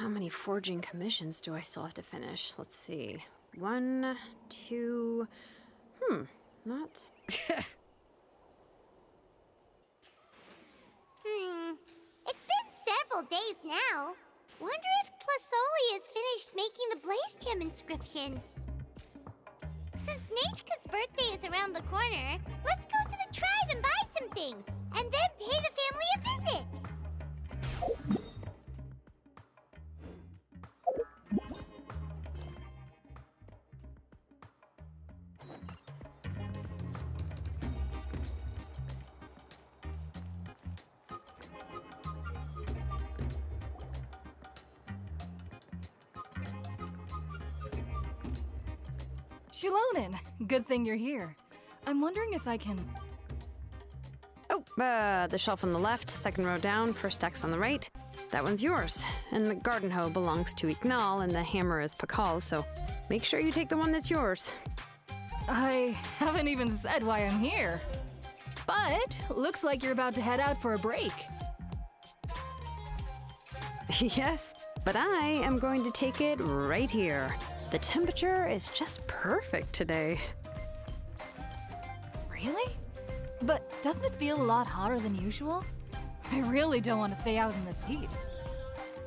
how many forging commissions do I still have to finish? Let's see. 1, 2... not... It's been several days now. Wonder if Tlasoli has finished making the Blaze Gem inscription. Since Nechka's birthday is around the corner, let's go to the tribe and buy some things, and then pay the family a visit. Xilonen! Good thing you're here. I'm wondering if I can... Oh, the shelf on the left, second row down, first X on the right. That one's yours. And the garden hoe belongs to Ignal, and the hammer is Pakal's, so make sure you take the one that's yours. I haven't even said why I'm here. But looks like you're about to head out for a break. Yes, but I am going to take it right here. The temperature is just perfect today. Really? But doesn't it feel a lot hotter than usual? I really don't want to stay out in this heat.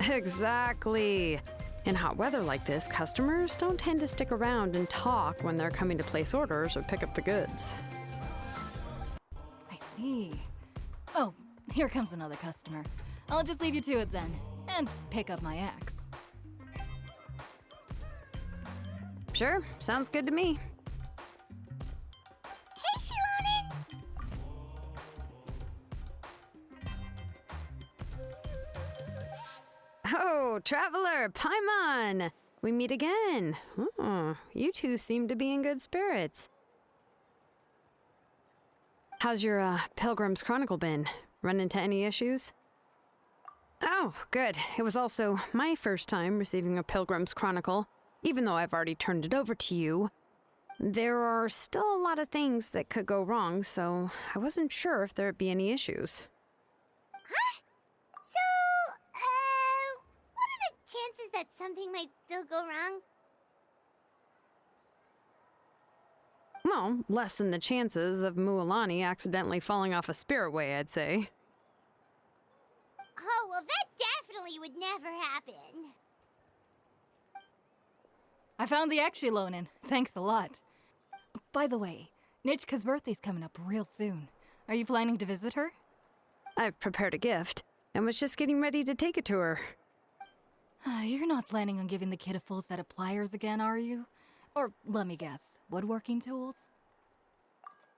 Exactly. In hot weather like this, customers don't tend to stick around and talk when they're coming to place orders or pick up the goods. I see. Oh, here comes another customer. I'll just leave you to it then, and pick up my axe. Sure, sounds good to me. Hey, Xilonen! Oh, traveler, Paimon! We meet again. Oh, you two seem to be in good spirits. How's your Pilgrim's Chronicle been? Run into any issues? Oh, good. It was also my first time receiving a Pilgrim's Chronicle. Even though I've already turned it over to you, there are still a lot of things that could go wrong, so I wasn't sure if there'd be any issues. Huh? So, what are the chances that something might still go wrong? Well, less than the chances of Mualani accidentally falling off a spirit way, I'd say. Oh, well, that definitely would never happen. I found the axe, Xilonen. Thanks a lot. By the way, Nitchka's birthday's coming up real soon. Are you planning to visit her? I've prepared a gift, and was just getting ready to take it to her. You're not planning on giving the kid a full set of pliers again, are you? Or, let me guess, woodworking tools?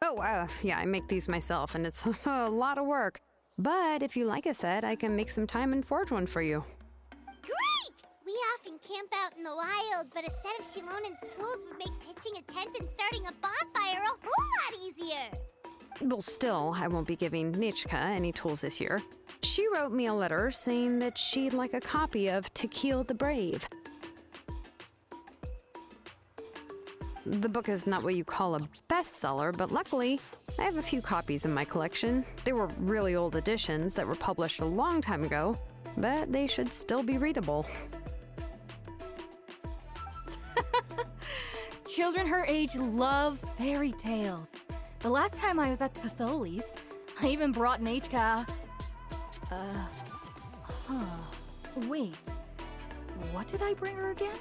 Oh, yeah, I make these myself, and it's a lot of work. But if you like a set, I can make some time and forge one for you. Great! We often camp out in the wild, but a set of Xilonen's tools would make pitching a tent and starting a bonfire a whole lot easier. Well, still, I won't be giving Nichka any tools this year. She wrote me a letter saying that she'd like a copy of To Kill the Brave. The book is not what you call a bestseller, but luckily, I have a few copies in my collection. They were really old editions that were published a long time ago, but they should still be readable. Children her age love fairy tales. The last time I was at Tasoli's, I even brought Nechka. Wait. What did I bring her again?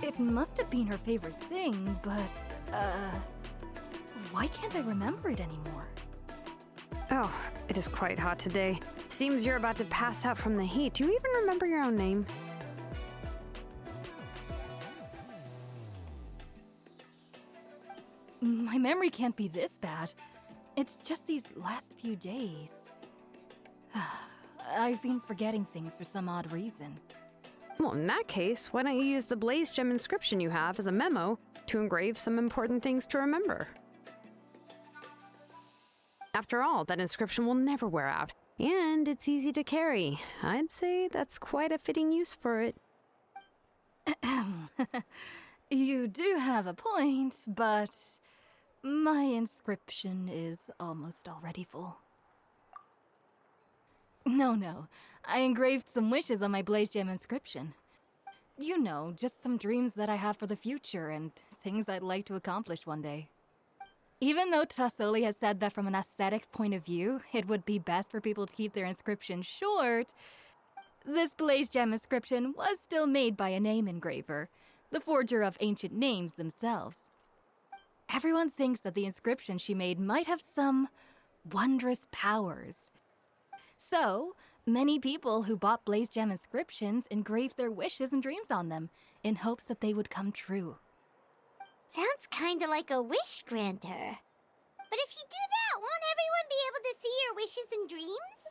It must have been her favorite thing, but, why can't I remember it anymore? Oh, it is quite hot today. Seems you're about to pass out from the heat. Do you even remember your own name? My memory can't be this bad. It's just these last few days. I've been forgetting things for some odd reason. Well, in that case, why don't you use the Blaze Gem inscription you have as a memo to engrave some important things to remember? After all, that inscription will never wear out, and it's easy to carry. I'd say that's quite a fitting use for it. You do have a point, but my inscription is almost already full. No, I engraved some wishes on my Blaze Gem inscription. You know, just some dreams that I have for the future and things I'd like to accomplish one day. Even though Tlassoli has said that from an aesthetic point of view, it would be best for people to keep their inscription short, this Blaze Gem inscription was still made by a name engraver, the forger of ancient names themselves. Everyone thinks that the inscription she made might have some wondrous powers. So, many people who bought Blaze Gem inscriptions engraved their wishes and dreams on them, in hopes that they would come true. Sounds kinda like a wish granter. But if you do that, won't everyone be able to see your wishes and dreams?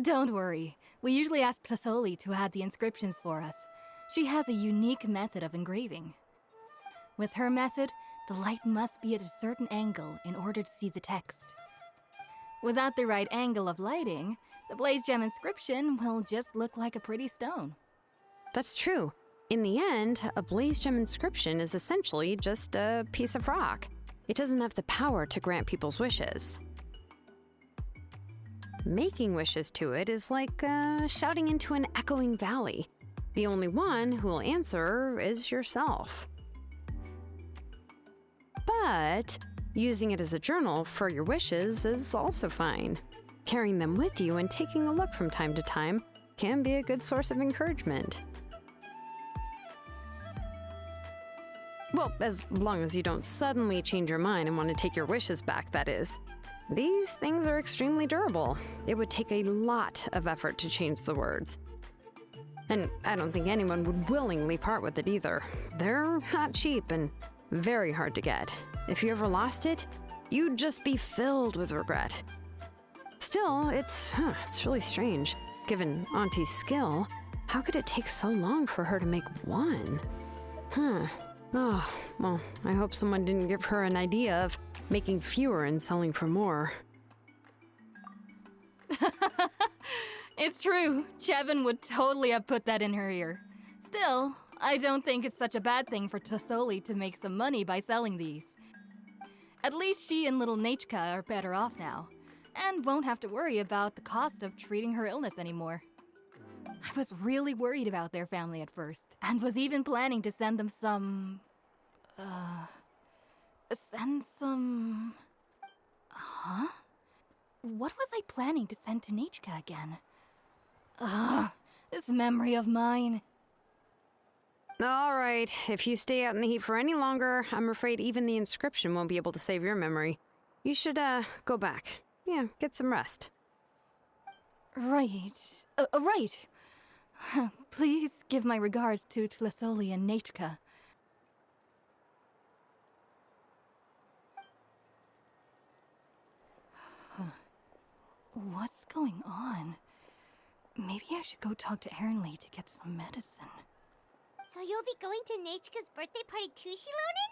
Don't worry. We usually ask Tlassoli to add the inscriptions for us. She has a unique method of engraving. With her method, the light must be at a certain angle in order to see the text. Without the right angle of lighting, the Blaze Gem inscription will just look like a pretty stone. That's true. In the end, a Blaze Gem inscription is essentially just a piece of rock. It doesn't have the power to grant people's wishes. Making wishes to it is like shouting into an echoing valley. The only one who will answer is yourself. But using it as a journal for your wishes is also fine. Carrying them with you and taking a look from time to time can be a good source of encouragement. Well, as long as you don't suddenly change your mind and want to take your wishes back, that is. These things are extremely durable. It would take a lot of effort to change the words. And I don't think anyone would willingly part with it either. They're not cheap and very hard to get. If you ever lost it, you'd just be filled with regret. Still, it's really strange. Given Auntie's skill, how could it take so long for her to make one? Oh, well, I hope someone didn't give her an idea of making fewer and selling for more. It's true. Chevin would totally have put that in her ear. Still, I don't think it's such a bad thing for Tlassoli to make some money by selling these. At least she and little Nachka are better off now, and won't have to worry about the cost of treating her illness anymore. I was really worried about their family at first, and was even planning to send them some... Huh? What was I planning to send to Nachka again? This memory of mine. All right, if you stay out in the heat for any longer, I'm afraid even the inscription won't be able to save your memory. You should, go back. Yeah, get some rest. Right. Right. Please give my regards to Tlassoli and Nachka. What's going on? Maybe I should go talk to Ernly to get some medicine. So you'll be going to Nachka's birthday party too, Xilonen?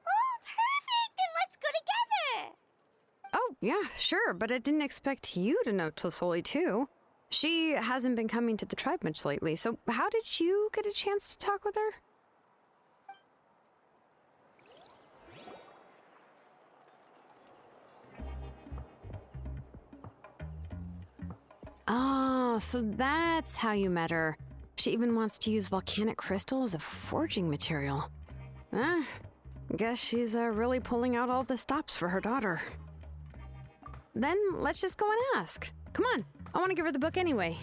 Oh, perfect! Then let's go together! Oh, yeah, sure, but I didn't expect you to know Tlassoli too. She hasn't been coming to the tribe much lately, so how did you get a chance to talk with her? Oh, so that's how you met her. She even wants to use volcanic crystal as a forging material. Guess she's really pulling out all the stops for her daughter. Then let's just go and ask. Come on, I want to give her the book anyway.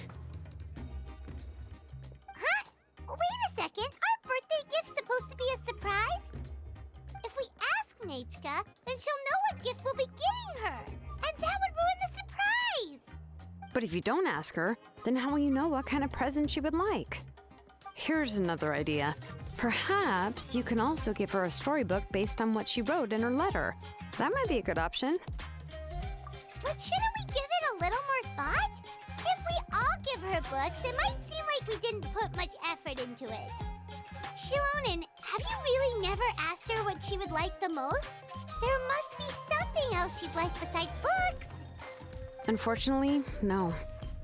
Huh? Wait a second, our birthday gift's supposed to be a surprise? If we ask Nachka, then she'll know what gift we'll be getting her, and that would ruin the surprise! But if you don't ask her, then how will you know what kind of present she would like? Here's another idea. Perhaps you can also give her a storybook based on what she wrote in her letter. That might be a good option. But shouldn't we give it a little more thought? If we all give her books, it might seem like we didn't put much effort into it. Xilonen, have you really never asked her what she would like the most? There must be something else she'd like besides books. Unfortunately, no.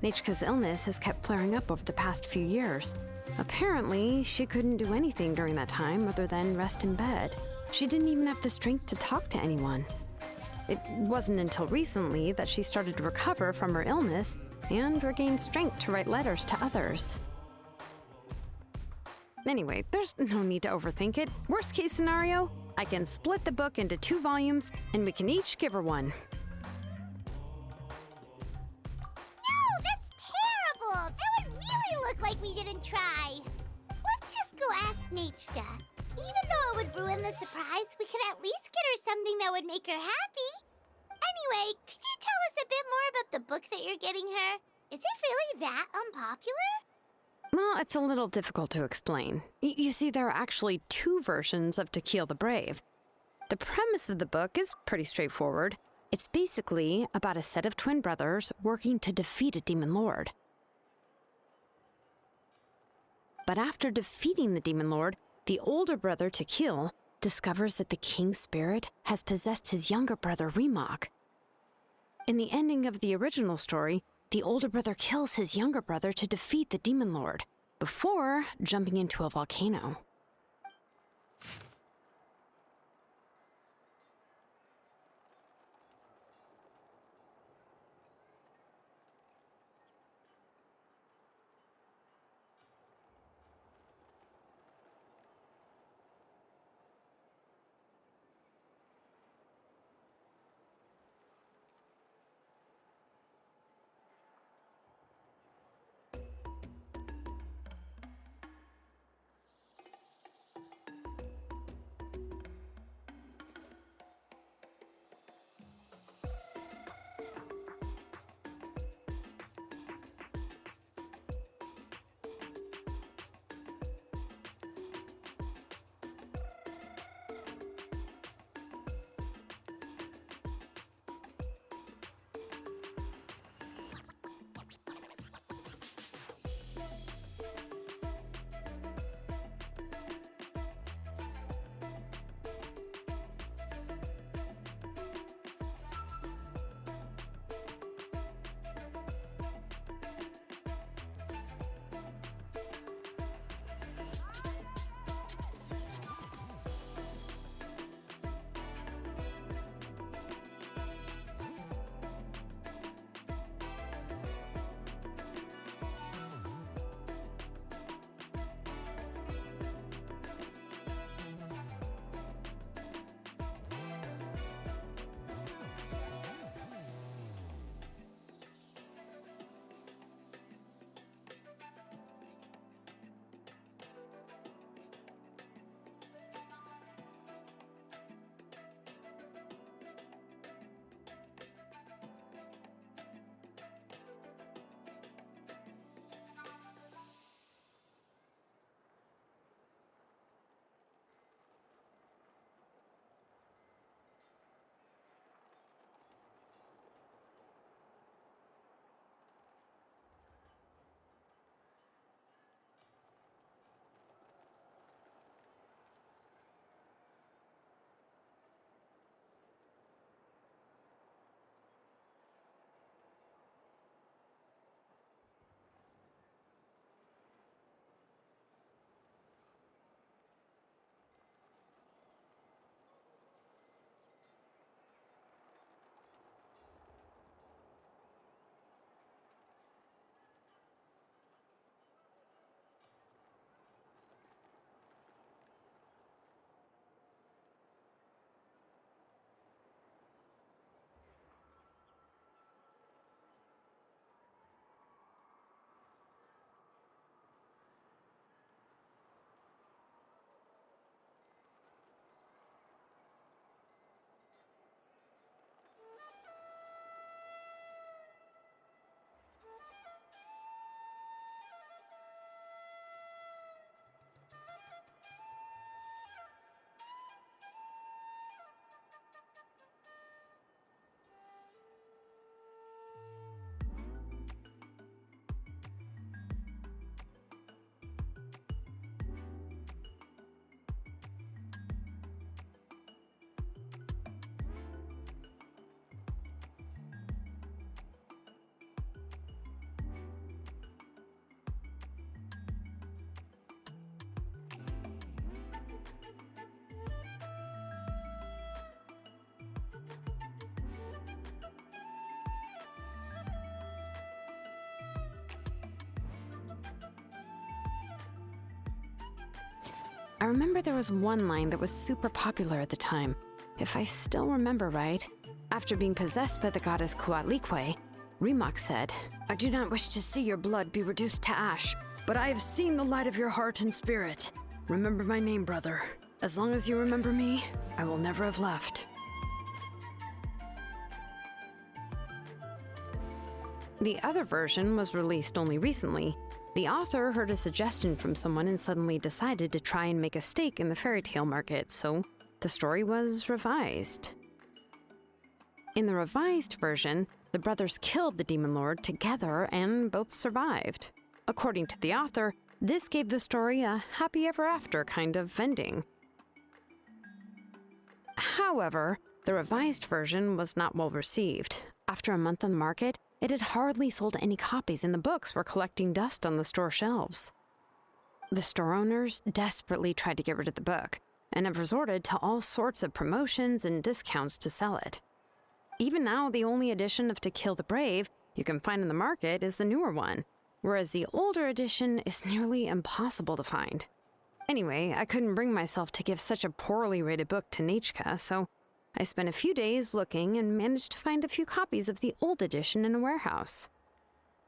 Nachka's illness has kept flaring up over the past few years. Apparently, she couldn't do anything during that time other than rest in bed. She didn't even have the strength to talk to anyone. It wasn't until recently that she started to recover from her illness and regain strength to write letters to others. Anyway, there's no need to overthink it. Worst case scenario, I can split the book into 2 volumes and we can each give her one. No, that's terrible! That would really look like we didn't try. Let's just go ask Nechka. Even though it would ruin the surprise, we could at least get her something that would make her happy. Anyway, could you tell us a bit more about the book that you're getting her? Is it really that unpopular? Well, it's a little difficult to explain. You see, there are actually 2 versions of To Kill the Brave. The premise of the book is pretty straightforward. It's basically about a set of twin brothers working to defeat a demon lord. But after defeating the demon lord, the older brother, To Kill, discovers that the king's spirit has possessed his younger brother, Remok. In the ending of the original story, the older brother kills his younger brother to defeat the demon lord, before jumping into a volcano. I remember there was one line that was super popular at the time, if I still remember right. After being possessed by the goddess Coatlicue, Rimac said, "I do not wish to see your blood be reduced to ash, but I have seen the light of your heart and spirit. Remember my name, brother. As long as you remember me, I will never have left." The other version was released only recently. The author heard a suggestion from someone and suddenly decided to try and make a stake in the fairy tale market, so the story was revised. In the revised version, the brothers killed the demon lord together and both survived. According to the author, this gave the story a happy ever after kind of ending. However, the revised version was not well received. After a month on the market, it had hardly sold any copies and the books were collecting dust on the store shelves. The store owners desperately tried to get rid of the book and have resorted to all sorts of promotions and discounts to sell it. Even now, the only edition of To Kill the Brave you can find in the market is the newer one, whereas the older edition is nearly impossible to find. Anyway, I couldn't bring myself to give such a poorly rated book to Nechka, so I spent a few days looking and managed to find a few copies of the old edition in a warehouse.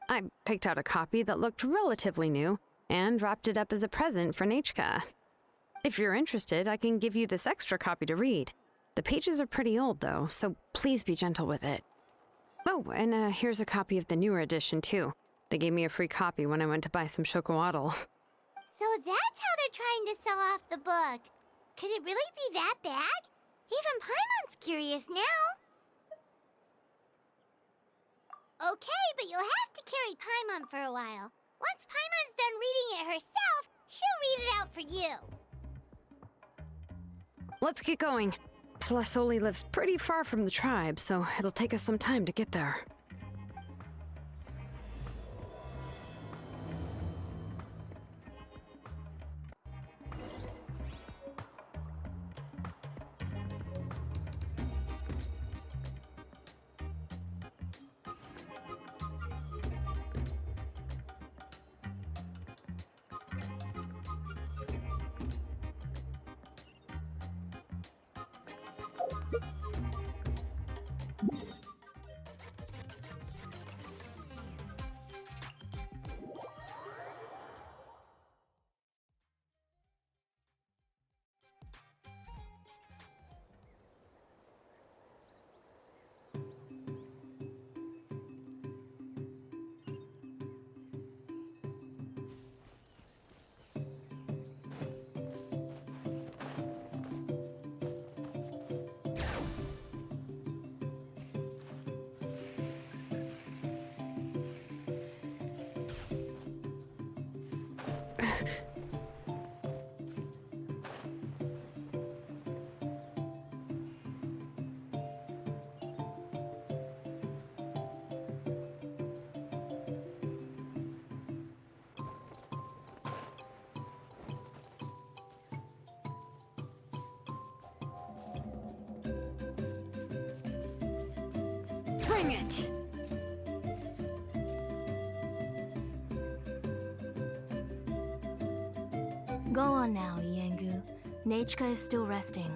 I picked out a copy that looked relatively new and wrapped it up as a present for Nechka. If you're interested, I can give you this extra copy to read. The pages are pretty old though, so please be gentle with it. Oh, and here's a copy of the newer edition too. They gave me a free copy when I went to buy some chocolatl. So that's how they're trying to sell off the book. Could it really be that bad? Even Paimon's curious now. Okay, but you'll have to carry Paimon for a while. Once Paimon's done reading it herself, she'll read it out for you. Let's get going. Tlasoli lives pretty far from the tribe, so it'll take us some time to get there. Bring it! Go on now, Yengu. Nechka is still resting.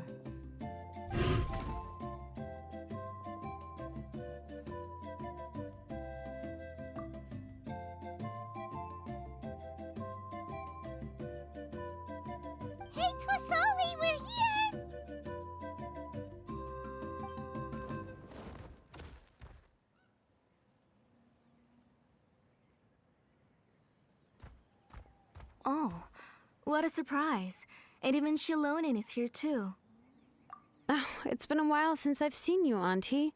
Hey, Tlasoli, we're here! Oh, what a surprise. And even Xilonen is here too. Oh, it's been a while since I've seen you, Auntie.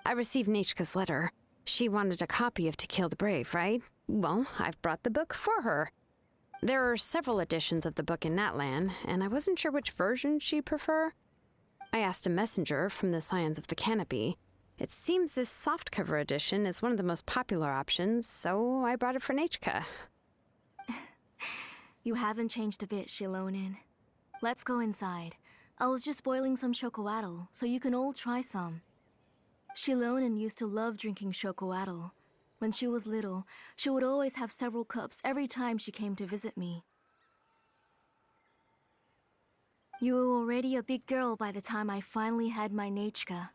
I received Nechka's letter. She wanted a copy of To Kill the Brave, right? Well, I've brought the book for her. There are several editions of the book in Natlan, and I wasn't sure which version she'd prefer. I asked a messenger from the Scions of the Canopy. It seems this softcover edition is one of the most popular options, so I brought it for Nechka. You haven't changed a bit, Xilonen. Let's go inside. I was just boiling some chocolatl, so you can all try some. Xilonen used to love drinking chocolatl. When she was little, she would always have several cups every time she came to visit me. You were already a big girl by the time I finally had my Nechka.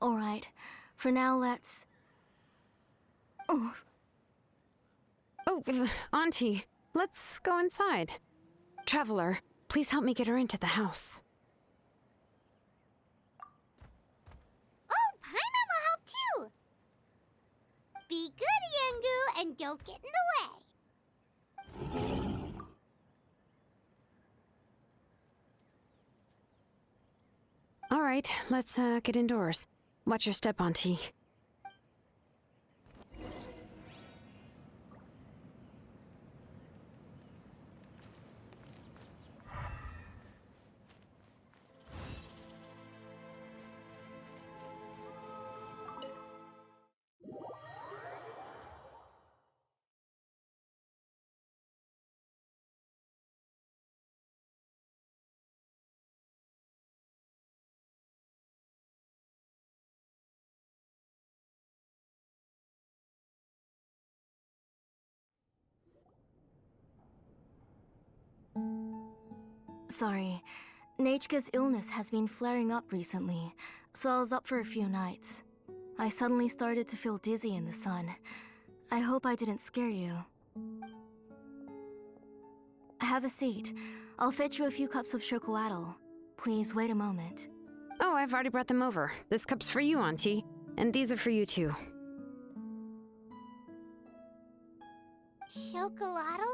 Alright, for now let's... Oh, Oh, Auntie, let's go inside. Traveler, please help me get her into the house. Oh, Paimon will help too! Be good, Yangu, and don't get in the way. All right, let's get indoors. Watch your step, Auntie. sorry. Nechka's illness has been flaring up recently, so I was up for a few nights. I suddenly started to feel dizzy in the sun. I hope I didn't scare you. Have a seat. I'll fetch you a few cups of chocolatl. Please wait a moment. Oh, I've already brought them over. This cup's for you, Auntie. And these are for you, too. Chocolatl?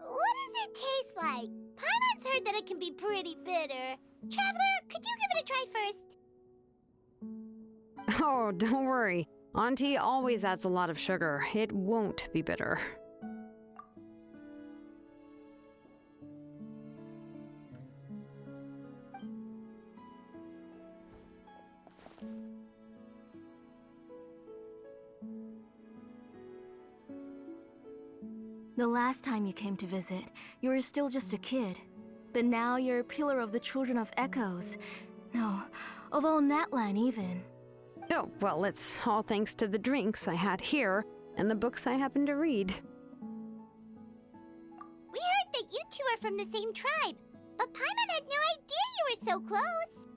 What does it taste like? Paimon's heard that it can be pretty bitter. Traveler, could you give it a try first? Oh, don't worry. Auntie always adds a lot of sugar. It won't be bitter. The last time you came to visit, you were still just a kid. But now you're a pillar of the Children of Echoes. No, of all Natlan even. Oh, well, it's all thanks to the drinks I had here and the books I happened to read. We heard that you two are from the same tribe, but Paimon had no idea you were so close.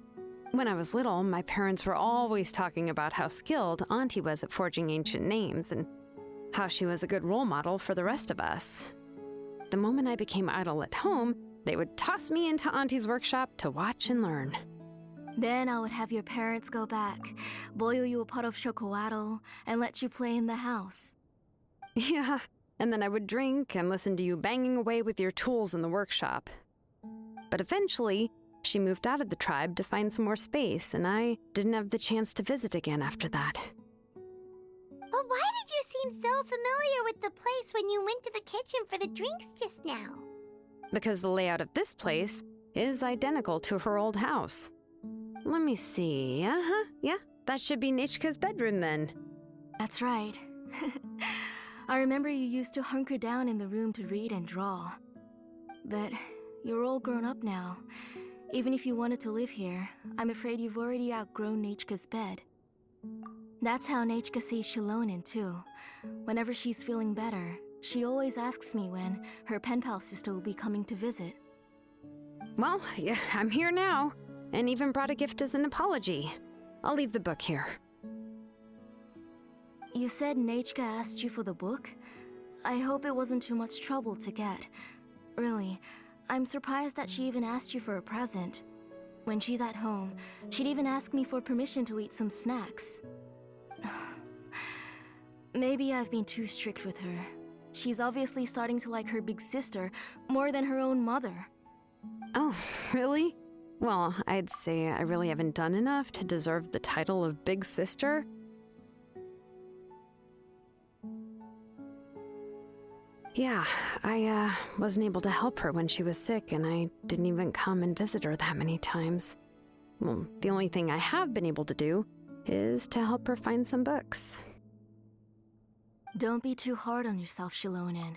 When I was little, my parents were always talking about how skilled Auntie was at forging ancient names and how she was a good role model for the rest of us. The moment I became idle at home, they would toss me into Auntie's workshop to watch and learn. Then I would have your parents go back, boil you a pot of chocolatl, and let you play in the house. Yeah, and then I would drink and listen to you banging away with your tools in the workshop. But eventually, she moved out of the tribe to find some more space, and I didn't have the chance to visit again after that. But why did you seem so familiar with the place when you went to the kitchen for the drinks just now? Because the layout of this place is identical to her old house. Let me see. Yeah, that should be Nechka's bedroom then. That's right. I remember you used to hunker down in the room to read and draw. But you're all grown up now. Even if you wanted to live here, I'm afraid you've already outgrown Nechka's bed. That's how Nechka sees Xilonen too. Whenever she's feeling better, she always asks me when her pen pal sister will be coming to visit. Well, yeah, I'm here now, and even brought a gift as an apology. I'll leave the book here. You said Nechka asked you for the book? I hope it wasn't too much trouble to get. Really, I'm surprised that she even asked you for a present. When she's at home, she'd even ask me for permission to eat some snacks. Maybe I've been too strict with her. She's obviously starting to like her big sister more than her own mother. Oh, really? Well, I'd say I really haven't done enough to deserve the title of Big Sister. Yeah, I wasn't able to help her when she was sick, and I didn't even come and visit her that many times. Well, the only thing I have been able to do is to help her find some books. Don't be too hard on yourself, Xilonen.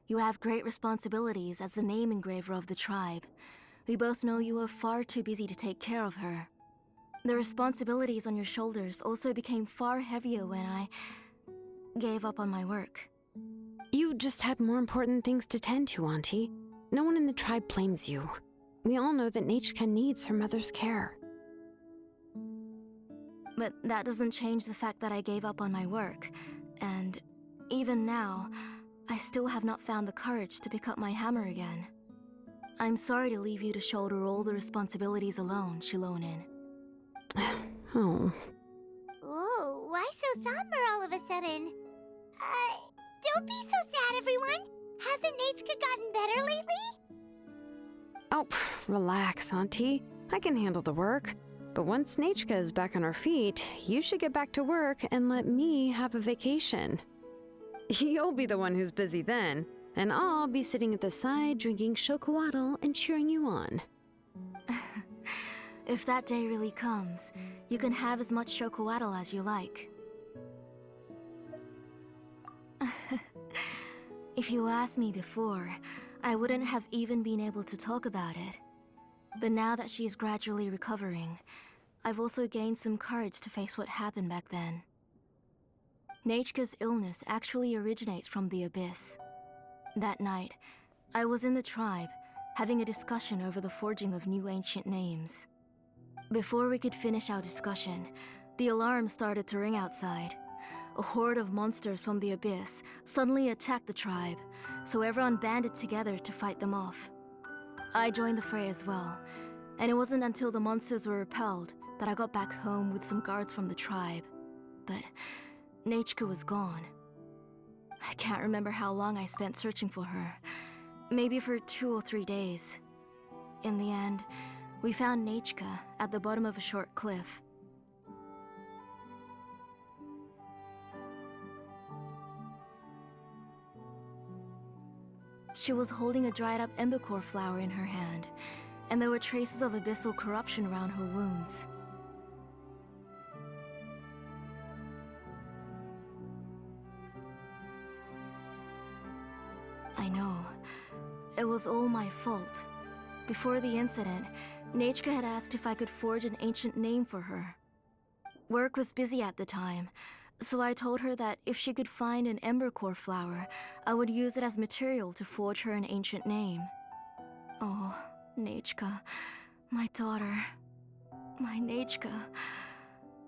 You have great responsibilities as the name engraver of the tribe. We both know you are far too busy to take care of her. The responsibilities on your shoulders also became far heavier when I gave up on my work. You just had more important things to tend to, Auntie. No one in the tribe blames you. We all know that Nachka needs her mother's care. But that doesn't change the fact that I gave up on my work. And even now, I still have not found the courage to pick up my hammer again. I'm sorry to leave you to shoulder all the responsibilities alone, Xilonen. Oh. Whoa, why so somber all of a sudden? Don't be so sad, everyone. Hasn't Nachka gotten better lately? Oh, relax, Auntie. I can handle the work. But once Nachka is back on her feet, you should get back to work and let me have a vacation. You'll be the one who's busy then, and I'll be sitting at the side drinking chocolatl and cheering you on. If that day really comes, you can have as much chocolatl as you like. If you asked me before, I wouldn't have even been able to talk about it. But now that she's gradually recovering, I've also gained some courage to face what happened back then. Nachka's illness actually originates from the Abyss. That night, I was in the tribe, having a discussion over the forging of new ancient names. Before we could finish our discussion, the alarm started to ring outside. A horde of monsters from the Abyss suddenly attacked the tribe, so everyone banded together to fight them off. I joined the fray as well, and it wasn't until the monsters were repelled that I got back home with some guards from the tribe. But Nachka was gone. I can't remember how long I spent searching for her. Maybe for 2 or 3 days. In the end, we found Nachka at the bottom of a short cliff. She was holding a dried-up embercore flower in her hand, and there were traces of abyssal corruption around her wounds. I know. It was all my fault. Before the incident, Nachka had asked if I could forge an ancient name for her. Work was busy at the time, so I told her that if she could find an embercore flower, I would use it as material to forge her an ancient name. Oh, Nachka, my daughter, my Nachka.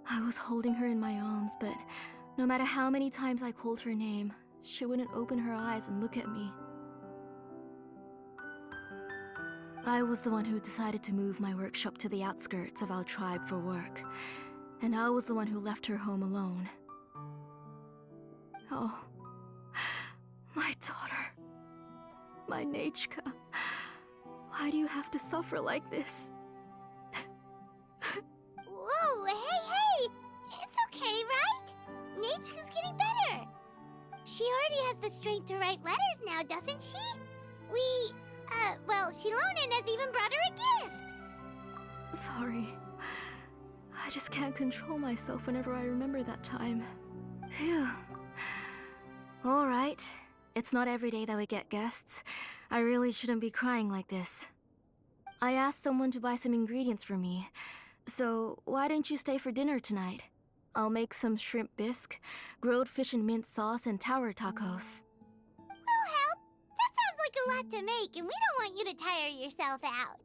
I was holding her in my arms, but no matter how many times I called her name, she wouldn't open her eyes and look at me. I was the one who decided to move my workshop to the outskirts of our tribe for work, and I was the one who left her home alone. Oh, my daughter, my Nachka, why do you have to suffer like this? Whoa, hey! It's okay, right? Nachka's getting better. She already has the strength to write letters now, doesn't she? Well, Xilonen has even brought her a gift. Sorry. I just can't control myself whenever I remember that time. Phew. Alright. It's not every day that we get guests. I really shouldn't be crying like this. I asked someone to buy some ingredients for me. So, why don't you stay for dinner tonight? I'll make some shrimp bisque, grilled fish and mint sauce, and tower tacos. We'll help. That sounds like a lot to make, and we don't want you to tire yourself out.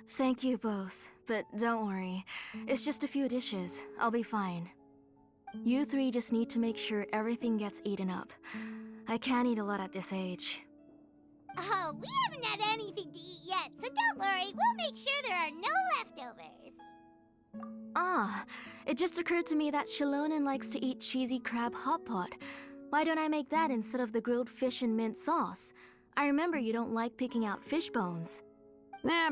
Thank you both, but don't worry. It's just a few dishes. I'll be fine. You three just need to make sure everything gets eaten up. I can't eat a lot at this age. Oh, we haven't had anything to eat yet, so don't worry. We'll make sure there are no leftovers. Ah, it just occurred to me that Xilonen likes to eat cheesy crab hot pot. Why don't I make that instead of the grilled fish and mint sauce? I remember you don't like picking out fish bones.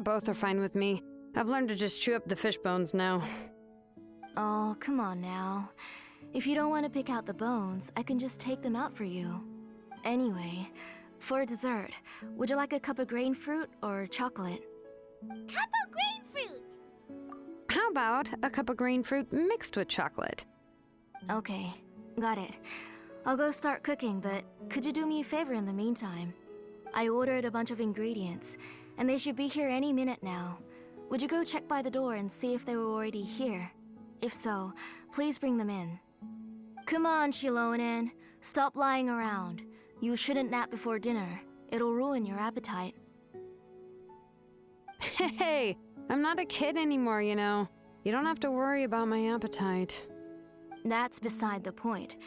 Both are fine with me. I've learned to just chew up the fish bones now. Oh, come on now. If you don't want to pick out the bones, I can just take them out for you. Anyway, for dessert, would you like a cup of grain fruit or chocolate? Cup of grain fruit! How about a cup of green fruit mixed with chocolate? Okay, got it. I'll go start cooking, but could you do me a favor in the meantime? I ordered a bunch of ingredients, and they should be here any minute now. Would you go check by the door and see if they were already here? If so, please bring them in. Come on, Xilonen. Stop lying around. You shouldn't nap before dinner. It'll ruin your appetite. Hey, I'm not a kid anymore, you know. You don't have to worry about my appetite. That's beside the point.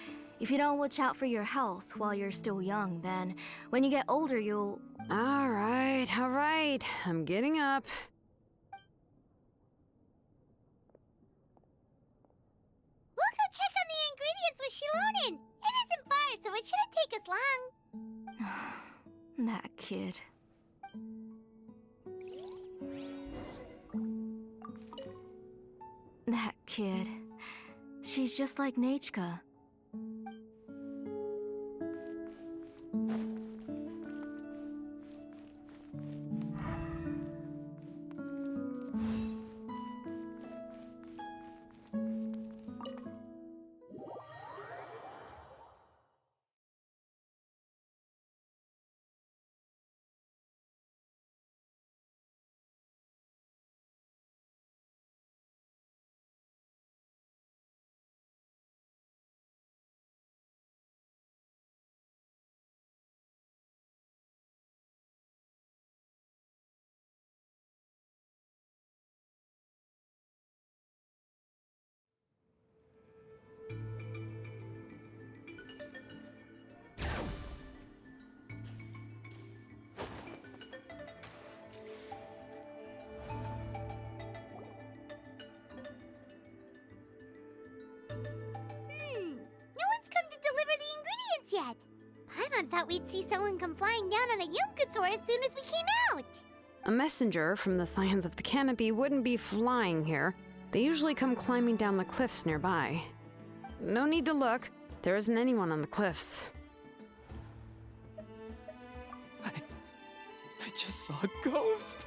If you don't watch out for your health while you're still young, then when you get older, you'll... All right. I'm getting up. We'll go check on the ingredients with Xilonen. It isn't far, so it shouldn't take us long. That kid. That kid. She's just like Nachka. No one's come to deliver the ingredients yet. Paimon thought we'd see someone come flying down on a Yunkasaur as soon as we came out. A messenger from the Scions of the Canopy wouldn't be flying here. They usually come climbing down the cliffs nearby. No need to look. There isn't anyone on the cliffs. I just saw a ghost.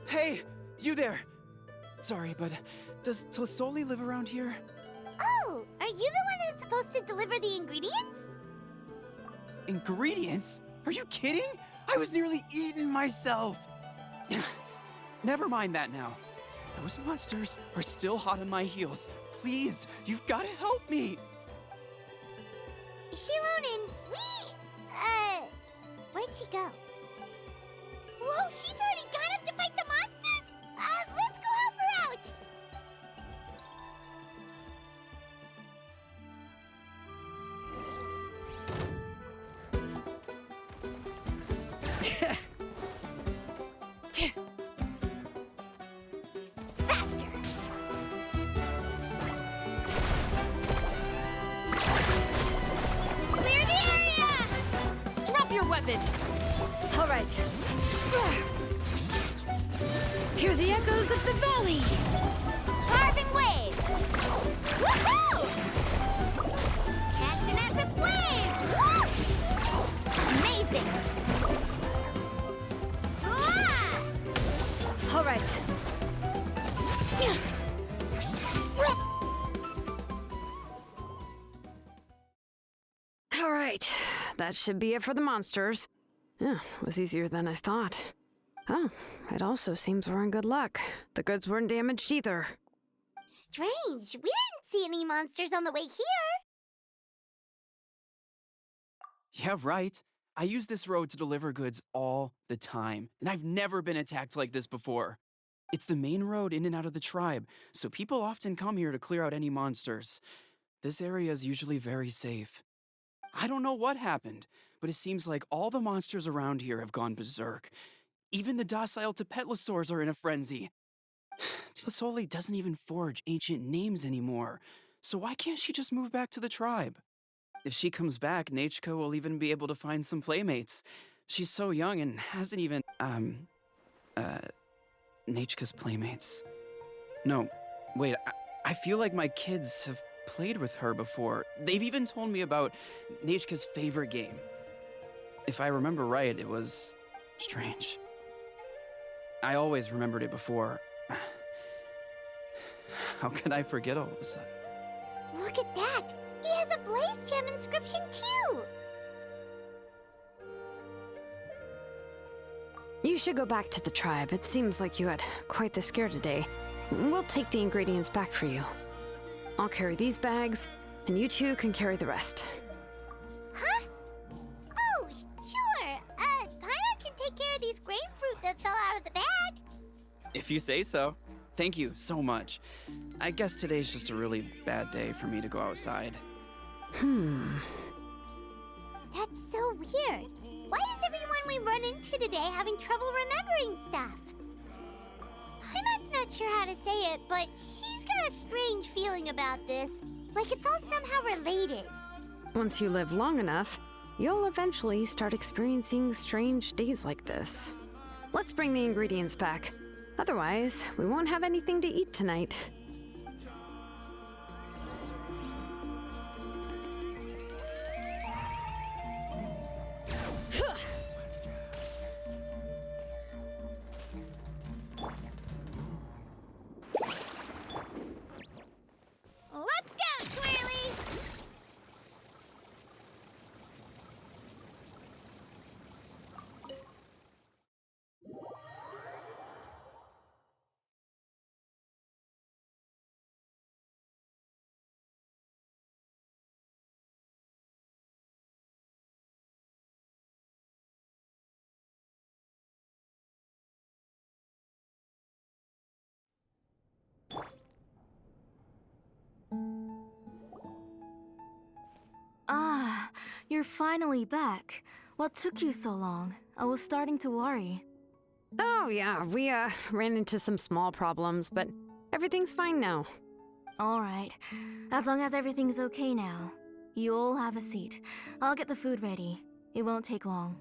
Hey, you there. Sorry, but does Tlasoli live around here? Oh, are you the one who's supposed to deliver the ingredients? Ingredients? Are you kidding? I was nearly eaten myself. Never mind that now. Those monsters are still hot on my heels. Please, you've got to help me. Xilonen, where'd she go? Whoa, she's already gone up to fight the monsters? Let's go help her out! Faster! Clear the area! Drop your weapons! All right. Hear the echoes of the valley! Carving wave! Woohoo! Catch an epic wave! Woo! Amazing! Ah! All right. All right. That should be it for the monsters. Yeah, was easier than I thought. Oh, it also seems we're in good luck. The goods weren't damaged either. Strange. We didn't see any monsters on the way here. Yeah, right. I use this road to deliver goods all the time, and I've never been attacked like this before. It's the main road in and out of the tribe, so people often come here to clear out any monsters. This area is usually very safe. I don't know what happened, but it seems like all the monsters around here have gone berserk. Even the docile Tepetlosaurs are in a frenzy. Tlasoli doesn't even forge ancient names anymore, so why can't she just move back to the tribe? If she comes back, Nachka will even be able to find some playmates. She's so young and hasn't even, Nachka's playmates. No, wait, I feel like my kids have played with her before. They've even told me about Nachka's favorite game. If I remember right, it was strange. I always remembered it before. How could I forget all of a sudden? Look at that! He has a Blaze Gem inscription too! You should go back to the tribe. It seems like you had quite the scare today. We'll take the ingredients back for you. I'll carry these bags, and you two can carry the rest. Huh? that fell out of the bag. If you say so. Thank you so much. I guess today's just a really bad day for me to go outside. That's so weird. Why is everyone we run into today having trouble remembering stuff? Paimon's not sure how to say it, but she's got a strange feeling about this. Like it's all somehow related. Once you live long enough, you'll eventually start experiencing strange days like this. Let's bring the ingredients back. Otherwise, we won't have anything to eat tonight. Let's go, Twirly! Ah, you're finally back. What took you so long? I was starting to worry. Oh yeah, we ran into some small problems, but everything's fine now. All right. As long as everything's okay now. You all have a seat. I'll get the food ready. It won't take long.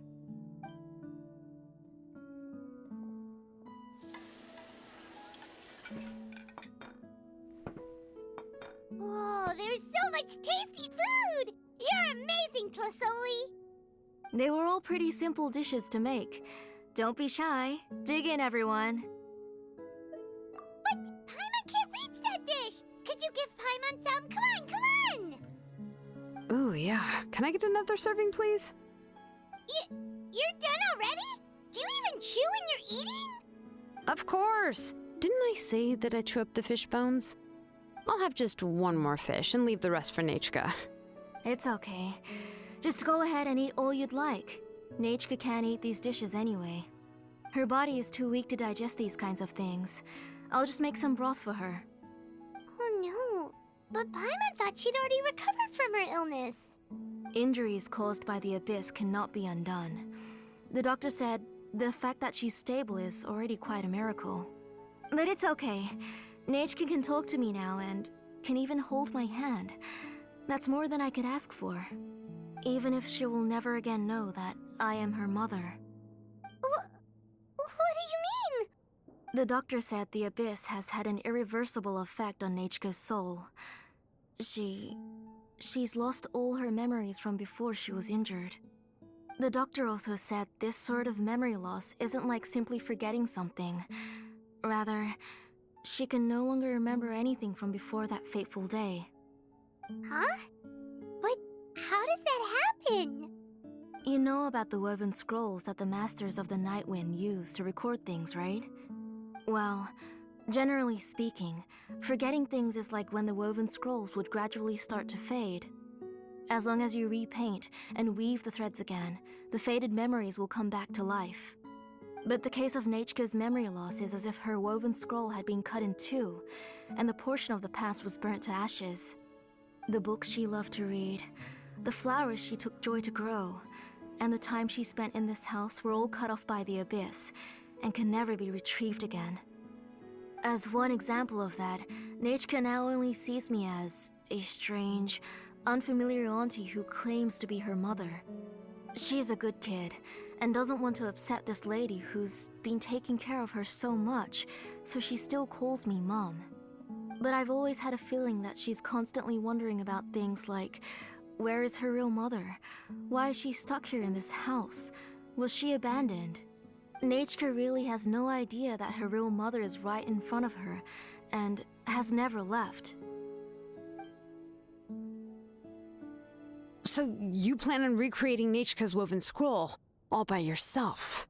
Whoa, there's so much tasty food! You're amazing, Tlasoli! They were all pretty simple dishes to make. Don't be shy. Dig in, everyone. But Paimon can't reach that dish! Could you give Paimon some? Come on, come on! Ooh, yeah. Can I get another serving, please? You're done already? Do you even chew when you're eating? Of course! Didn't I say that I chew up the fish bones? I'll have just one more fish and leave the rest for Nechka. It's okay. Just go ahead and eat all you'd like. Nechka can't eat these dishes anyway. Her body is too weak to digest these kinds of things. I'll just make some broth for her. Oh no, but Paimon thought she'd already recovered from her illness. Injuries caused by the abyss cannot be undone. The doctor said the fact that she's stable is already quite a miracle. But it's okay. Nechka can talk to me now and can even hold my hand. That's more than I could ask for. Even if she will never again know that I am her mother. What do you mean? The doctor said the abyss has had an irreversible effect on Nechka's soul. She's lost all her memories from before she was injured. The doctor also said this sort of memory loss isn't like simply forgetting something. Rather, she can no longer remember anything from before that fateful day. Huh? But how does that happen? You know about the woven scrolls that the Masters of the Night Wind use to record things, right? Well, generally speaking, forgetting things is like when the woven scrolls would gradually start to fade. As long as you repaint and weave the threads again, the faded memories will come back to life. But the case of Nechka's memory loss is as if her woven scroll had been cut in two, and the portion of the past was burnt to ashes. The books she loved to read, the flowers she took joy to grow, and the time she spent in this house were all cut off by the abyss, and can never be retrieved again. As one example of that, Nechka now only sees me as a strange, unfamiliar auntie who claims to be her mother. She's a good kid, and doesn't want to upset this lady who's been taking care of her so much, so she still calls me Mom. But I've always had a feeling that she's constantly wondering about things like, where is her real mother? Why is she stuck here in this house? Was she abandoned? Nechka really has no idea that her real mother is right in front of her, and has never left. So you plan on recreating Nechka's woven scroll all by yourself?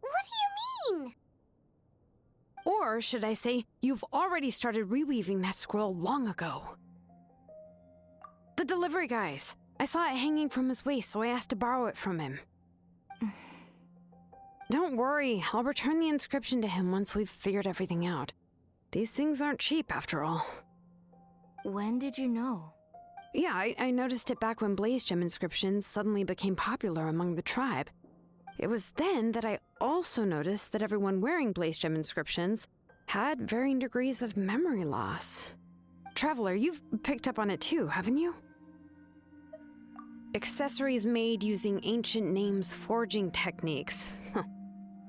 What do you mean? Or should I say, you've already started reweaving that scroll long ago? The delivery guys. I saw it hanging from his waist, so I asked to borrow it from him. Don't worry, I'll return the inscription to him once we've figured everything out. These things aren't cheap, after all. When did you know? Yeah, I noticed it back when Blaze Gem inscriptions suddenly became popular among the tribe. It was then that I also noticed that everyone wearing Blaze Gem inscriptions had varying degrees of memory loss. Traveler, you've picked up on it too, haven't you? Accessories made using ancient names forging techniques.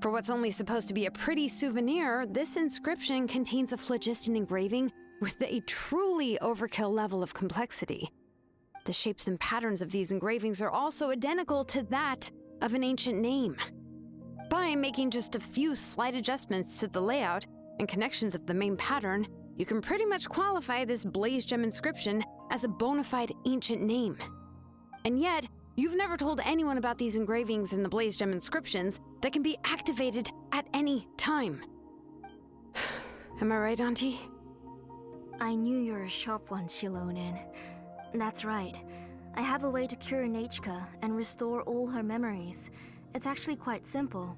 For what's only supposed to be a pretty souvenir, this inscription contains a phlogiston engraving with a truly overkill level of complexity. The shapes and patterns of these engravings are also identical to that of an ancient name. By making just a few slight adjustments to the layout and connections of the main pattern, you can pretty much qualify this Blaze Gem inscription as a bona fide ancient name. And yet, you've never told anyone about these engravings in the Blaze Gem inscriptions that can be activated at any time. Am I right, Auntie? I knew you were a sharp one, Xilonen. That's right. I have a way to cure Nechka and restore all her memories. It's actually quite simple.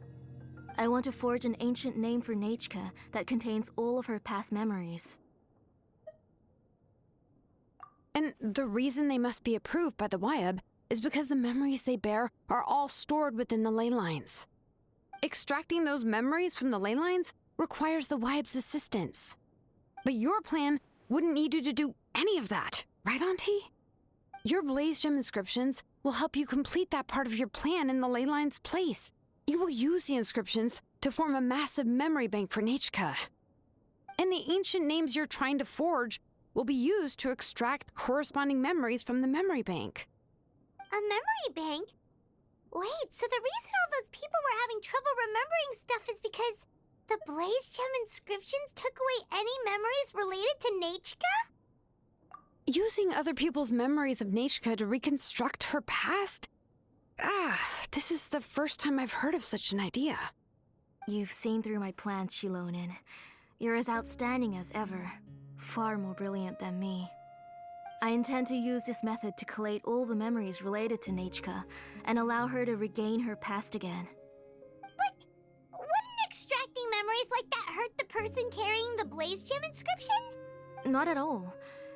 I want to forge an ancient name for Nechka that contains all of her past memories. And the reason they must be approved by the Wyab is because the memories they bear are all stored within the ley lines. Extracting those memories from the ley lines requires the Wyab's assistance. But your plan wouldn't need you to do any of that, right, Auntie? Your Blaze Gem inscriptions will help you complete that part of your plan in the ley line's place. You will use the inscriptions to form a massive memory bank for Nechka. And the ancient names you're trying to forge will be used to extract corresponding memories from the memory bank. A memory bank? Wait, so the reason all those people were having trouble remembering stuff is because the Blaze Gem inscriptions took away any memories related to Nechka? Using other people's memories of Nechka to reconstruct her past? This is the first time I've heard of such an idea. You've seen through my plans, Xilonen. You're as outstanding as ever. Far more brilliant than me. I intend to use this method to collate all the memories related to Nechka and allow her to regain her past again. But wouldn't extracting memories like that hurt the person carrying the Blaze Gem inscription? Not at all.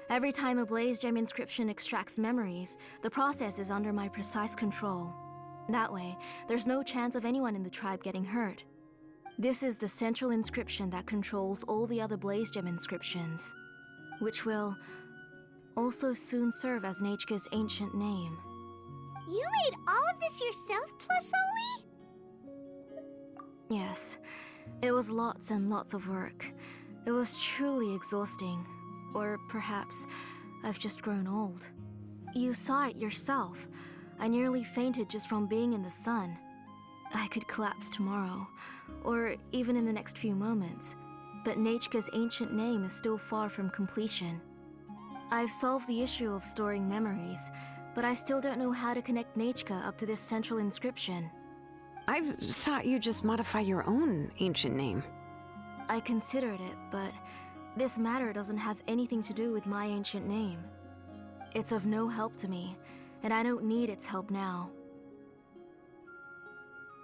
Every time a Blaze Gem inscription extracts memories, the process is under my precise control. That way, there's no chance of anyone in the tribe getting hurt. This is the central inscription that controls all the other Blaze Gem inscriptions, which will also soon serve as Nechka's ancient name. You made all of this yourself, Tlasoli? Yes, it was lots and lots of work. It was truly exhausting. Or perhaps I've just grown old. You saw it yourself. I nearly fainted just from being in the sun. I could collapse tomorrow, or even in the next few moments. But Nechka's ancient name is still far from completion. I've solved the issue of storing memories, but I still don't know how to connect Nechka up to this central inscription. I've thought you just modify your own ancient name. I considered it, but this matter doesn't have anything to do with my ancient name. It's of no help to me, and I don't need its help now.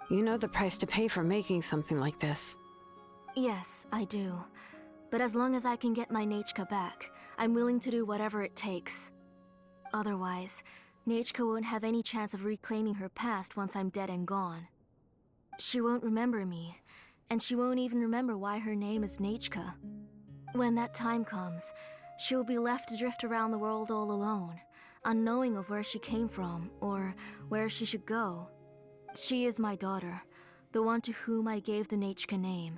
You know the price to pay for making something like this. Yes, I do. But as long as I can get my Nechka back, I'm willing to do whatever it takes. Otherwise, Nechka won't have any chance of reclaiming her past once I'm dead and gone. She won't remember me, and she won't even remember why her name is Nechka. When that time comes, she'll be left to drift around the world all alone, unknowing of where she came from or where she should go. She is my daughter, the one to whom I gave the Nechka name.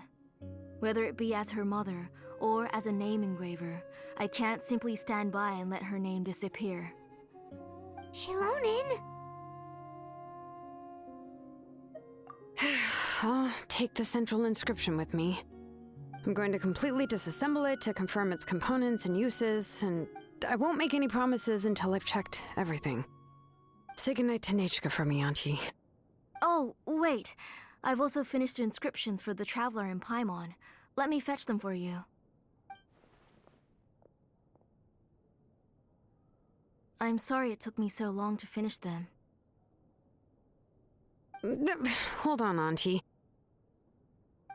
Whether it be as her mother or as a name engraver, I can't simply stand by and let her name disappear. Xilonen? I'll take the central inscription with me. I'm going to completely disassemble it to confirm its components and uses, and I won't make any promises until I've checked everything. Say goodnight to Nechka for me, Auntie. Oh, wait. I've also finished the inscriptions for the Traveler in Paimon. Let me fetch them for you. I'm sorry it took me so long to finish them. Hold on, Auntie.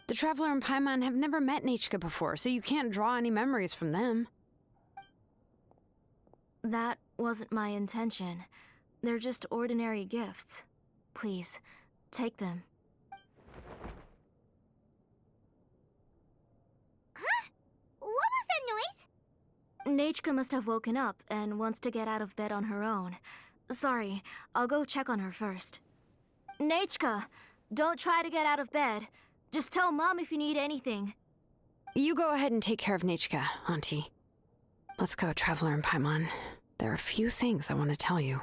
The Traveler and Paimon have never met Nechka before, so you can't draw any memories from them. That wasn't my intention. They're just ordinary gifts. Please, take them. Huh? What was that noise? Nechka must have woken up and wants to get out of bed on her own. Sorry, I'll go check on her first. Nechka, don't try to get out of bed. Just tell Mom if you need anything. You go ahead and take care of Nechka, Auntie. Let's go, Traveler and Paimon. There are a few things I want to tell you.